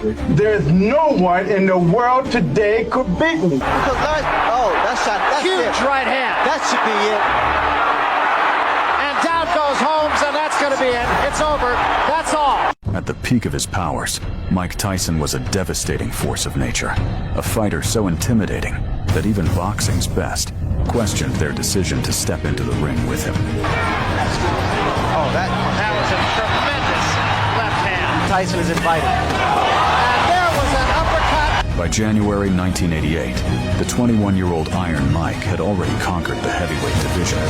There's no one in the world today could beat me. That's huge right hand. That should be it. And down goes Holmes, and that's going to be it. It's over. That's all. At the peak of his powers, Mike Tyson was a devastating force of nature, a fighter so intimidating that even boxing's best questioned their decision to step into the ring with him. Oh, that was a tremendous left hand. Tyson is invited. And there was an uppercut. By January 1988, the 21-year-old Iron Mike had already conquered the heavyweight division,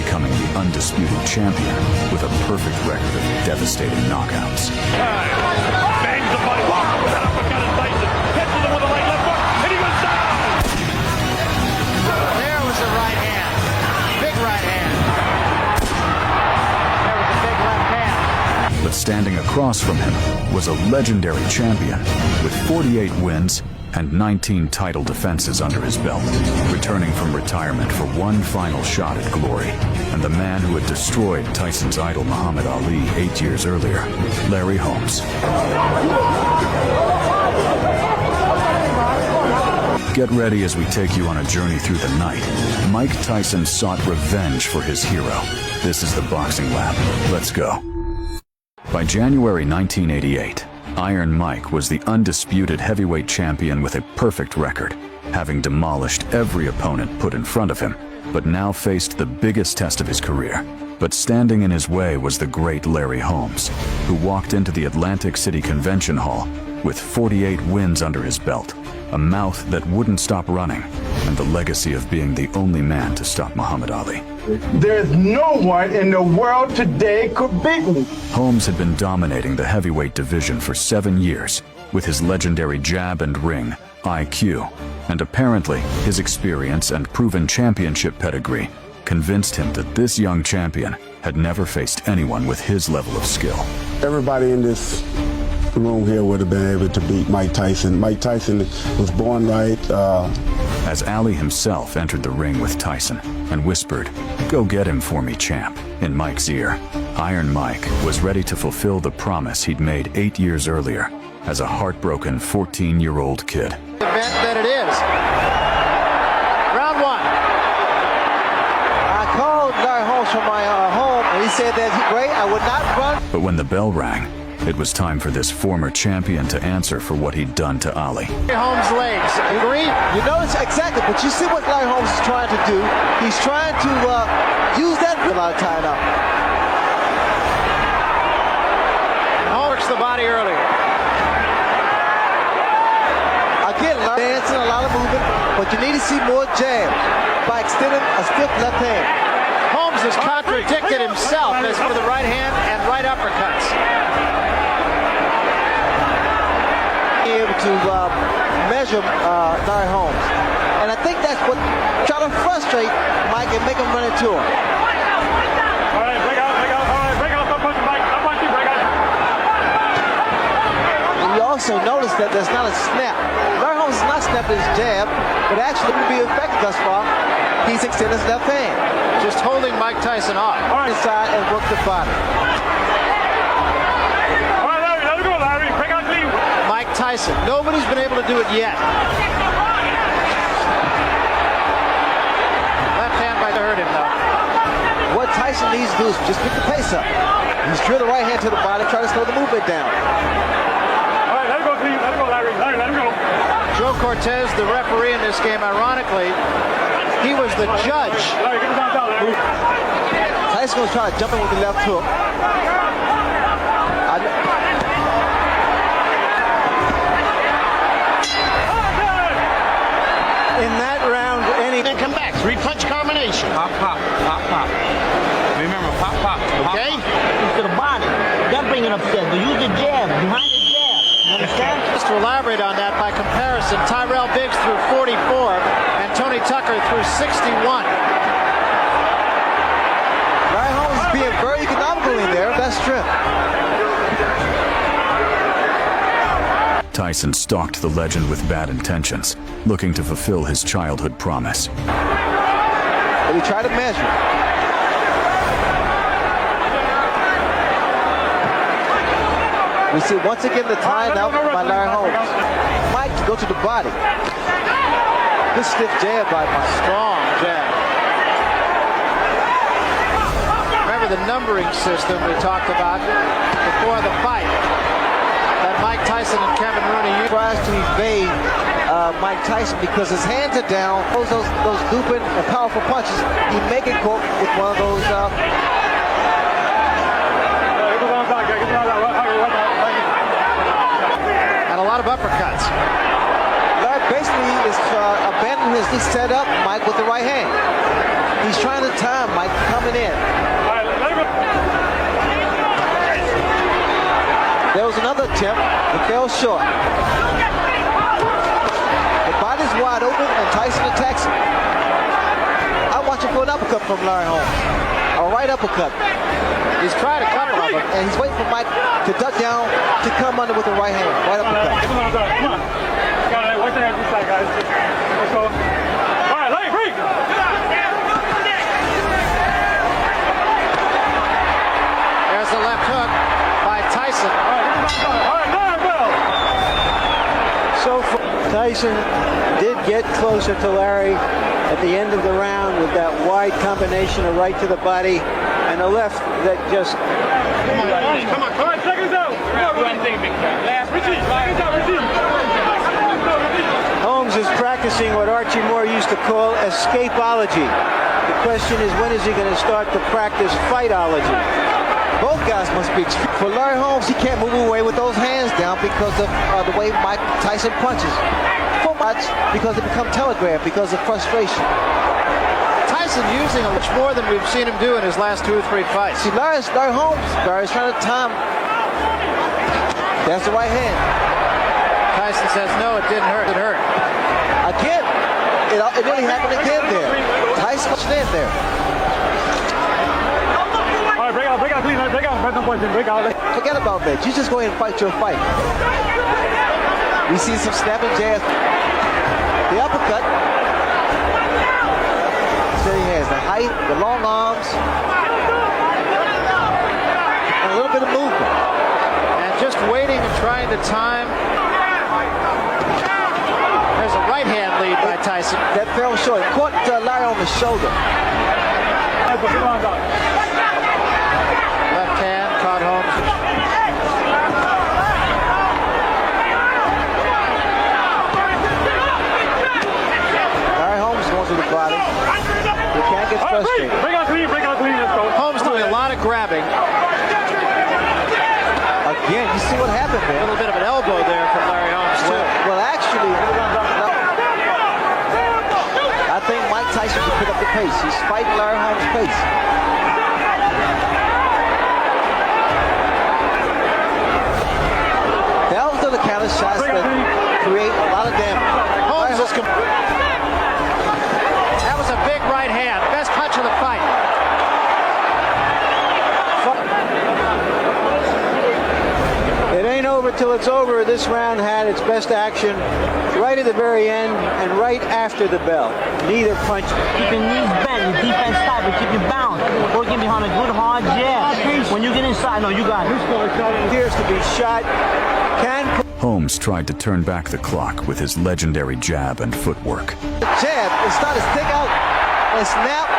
becoming the undisputed champion with a perfect record of devastating knockouts. Bangs the body block with an uppercut at Tyson. Hits him with a right left hook, and he was down! There was a right hand. Big right hand. There was a big left hand. But standing across from him was a legendary champion with 48 wins and 19 title defenses under his belt, returning from retirement for one final shot at glory, and the man who had destroyed Tyson's idol Muhammad Ali 8 years earlier, Larry Holmes. Get ready as we take you on a journey through the night. Mike Tyson sought revenge for his hero. This is the Boxing Lab. Let's go. By January 1988, Iron Mike was the undisputed heavyweight champion with a perfect record, having demolished every opponent put in front of him, but now faced the biggest test of his career. But standing in his way was the great Larry Holmes, who walked into the Atlantic City Convention Hall with 48 wins under his belt, a mouth that wouldn't stop running, and the legacy of being the only man to stop Muhammad Ali. There's no one in the world today could beat me. Holmes had been dominating the heavyweight division for 7 years with his legendary jab and ring, IQ, and apparently his experience and proven championship pedigree convinced him that this young champion had never faced anyone with his level of skill. Everybody in this room here would have been able to beat Mike Tyson. Mike Tyson was born right. As Ali himself entered the ring with Tyson and whispered, "Go get him for me, champ," in Mike's ear, Iron Mike was ready to fulfill the promise he'd made 8 years earlier as a heartbroken 14-year-old kid. The event that it is. Round one. I called Larry Holmes from my home, and he said that great, I would not run. But when the bell rang, it was time for this former champion to answer for what he'd done to Ali. Holmes' legs. Agree? You notice exactly, but you see what Larry Holmes is trying to do. He's trying to use that without tying up. Holmes works the body earlier. Again, dancing, a lot of movement, but you need to see more jabs by extending a stiff left hand. Holmes has contradicted himself as for the right hand and right uppercuts. Able to measure Larry Holmes, and I think that's what trying to frustrate Mike and make him run into him. All right, break out, all right, break out, don't punch him, Mike, don't punch him, break out. And you also notice that there's not a snap. Larry Holmes is not snapping his jab, but actually to be effective thus far, he's extending his left hand. Just holding Mike Tyson off. Inside and work the body. All right, Larry, let it go, Larry, break out clean. Mike Tyson. Nobody's been able to do it yet. Left hand might hurt him, though. What Tyson needs to do is just pick the pace up. He's drill the right hand to the body, try to slow the movement down. All right, let it go clean, let it go, Larry, let him go. Joe Cortez, the referee in this game, ironically, he was the judge. Larry, get him down, Larry. Tyson's going to try to jump in with the left hook. In that round, and come back. 3-punch combination. Pop, pop, pop, pop. Remember, pop, pop. Okay? To the body. That bring it upstairs. But use the jab, behind the jab. You understand? Just to elaborate on that, by comparison, Tyrell Biggs threw 44 and Tony Tucker threw 61. Larry Holmes is being very economical in there. That's strength. Tyson stalked the legend with bad intentions, looking to fulfill his childhood promise. But he tried to measure. We see once again the tying up by Larry Holmes. Mike to go to the body. Good stiff jab by Mike. Strong jab. Remember the numbering system we talked about before the fight that Mike Tyson and Kevin Rooney used. Tries to evade Mike Tyson because his hands are down. Those looping and powerful punches. He make it go with one of those. And a lot of uppercuts. Larry basically is abandoning his set up Mike with the right hand. He's trying to time Mike coming in. There was another attempt. It fell short. The body's wide open and Tyson attacks him. I'm watching for an uppercut from Larry Holmes. A right uppercut. He's tried a couple of them, and he's waiting for Mike to duck down to come under with the right hand. Right uppercut. Come on. Got it. Watch the hand inside, guys. Let's go. All right, let it break. There's the left hook by Tyson. All right, now, Bill. So Tyson did get closer to Larry at the end of the round with that wide combination of right to the body and a left that just... Come on. All right, check this out. Holmes is practicing what Archie Moore used to call escapology. The question is, when is he going to start to practice fightology? Both guys must be extreme. For Larry Holmes, he can't move away with those hands down because of the way Mike Tyson punches. So much because it becomes telegraphed because of frustration. Tyson using much more than we've seen him do in his last 2 or 3 fights. See, Larry Holmes, Larry's trying to time. That's the right hand. Tyson says, no, it didn't hurt. It hurt. Again, it really happened again there. Tyson pushed in there. All right, break out, please. Break out. Break out. Forget about that. You just go ahead and fight your fight. We see some snapping jabs. The uppercut. So he has the height, the long arms, and a little bit of movement. And just waiting and trying to time. There's a right hand lead by Tyson. That fell short. It caught Larry on the shoulder. Left hand caught Holmes. Larry Holmes going to the body. He can't get frustrated. Break out clean. Let's go. Holmes doing a lot of grabbing. Again, you see what happened A there. little bit of an elbow there from Larry Holmes, too. Well, actually, I think Mike Tyson can pick up the pace. He's fighting Larry Holmes' pace. Those are the kind of shots that create a lot of damage. Holmes is that was a big right hand. Best punch of the fight. It ain't over till it's over. This round had its best action right at the very end and right after the bell. Neither punch. Keep your knees bent, your defense tight, but keep your balance. Working behind a good hard jab. When you get inside, no, you got it. Appears to be shot. Holmes tried to turn back the clock with his legendary jab and footwork. The jab, it started to stick out and snap.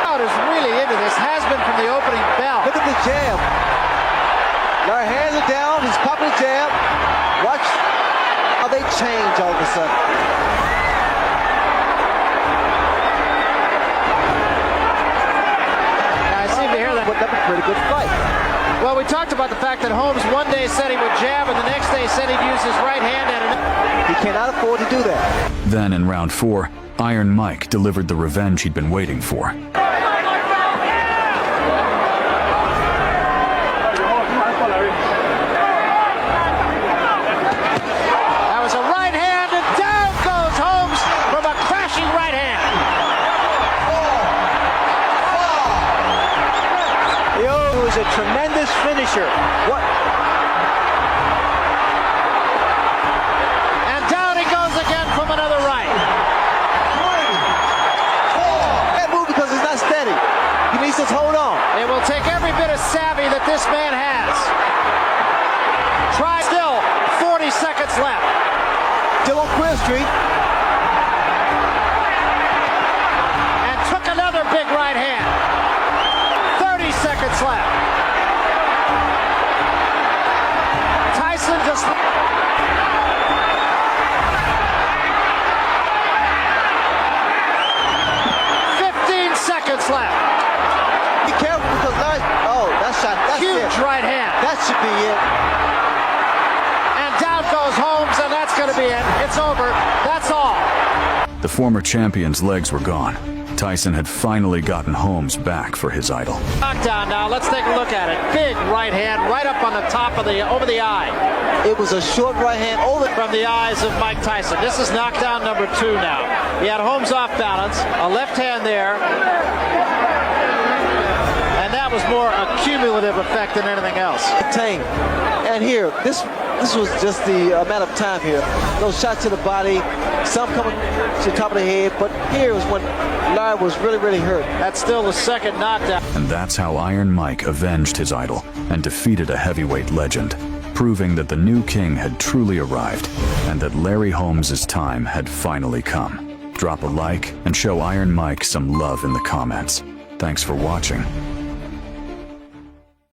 Crowd is really into this. Has been from the opening bell. Look at the jab. Larry hands are down. He's popping the jab. Watch how they change all of a sudden. I seem to hear that. Put up a pretty good fight. Well, we talked about the fact that Holmes one day said he would jab and the next day said he'd use his right hand at an... He cannot afford to do that. Then in round 4, Iron Mike delivered the revenge he'd been waiting for. That was a right hand and down goes Holmes from a crashing right hand. He was a tremendous finisher. What? And down he goes again from another right. That move because he's not seconds left. Tyson just... 15 seconds left. Be careful because Larry... Oh, that shot. That's Huge it. right hand. That should be it. And down goes Holmes, and that's going to be it. It's over. That's all. The former champion's legs were gone. Tyson had finally gotten Holmes back for his idol. Knockdown now. Let's take a look at it. Big right hand right up on the top of over the eye. It was a short right hand over From the eyes of Mike Tyson. This is knockdown number 2 now. He had Holmes off balance. A left hand there. And that was more a cumulative effect than anything else. Tang. And here, this was just the amount of time here. Those shots to the body, some coming to the top of the head, but here was when Larry was really, really hurt. That's still the second knockdown. And that's how Iron Mike avenged his idol and defeated a heavyweight legend, proving that the new king had truly arrived and that Larry Holmes' time had finally come. Drop a like and show Iron Mike some love in the comments. Thanks for watching.